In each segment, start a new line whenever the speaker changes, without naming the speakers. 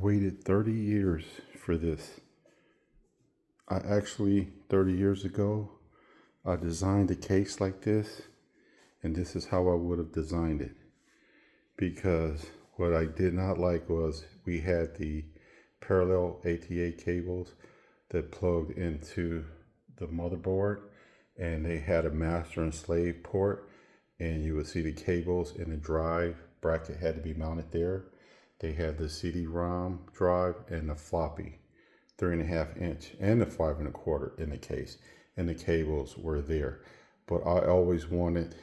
waited 30 years for this. 30 years ago, I designed a case like this, and this is how I would have designed it. Because what I did not like was we had the parallel ATA cables that plugged into the motherboard, and they had a master and slave port, and you would see the cables in the drive bracket had to be mounted there. They had the CD-ROM drive and the floppy 3.5 inch and the 5.25 in the case, and the cables were there. But I always wanted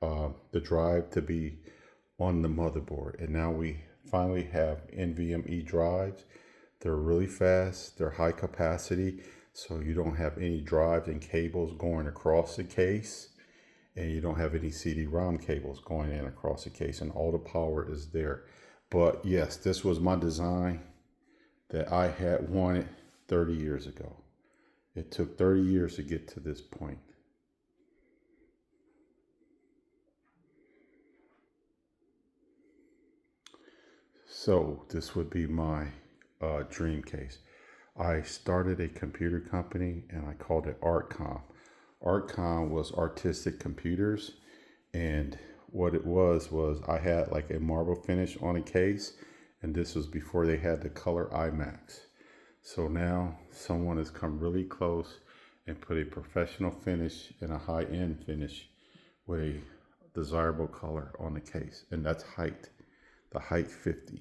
the drive to be on the motherboard, and now we finally have NVMe drives. They're really fast, they're high capacity, so you don't have any drives and cables going across the case, and you don't have any CD-ROM cables going in across the case, and all the power is there. But yes, this was my design that I had wanted 30 years ago. It took 30 years to get to this point. So this would be my dream case. I started a computer company and I called it Artcom. Artcom was artistic computers, and what it was I had like a marble finish on a case, and this was before they had the color IMAX. So now someone has come really close and put a professional finish and a high-end finish with a desirable color on the case, and that's height. The height 50.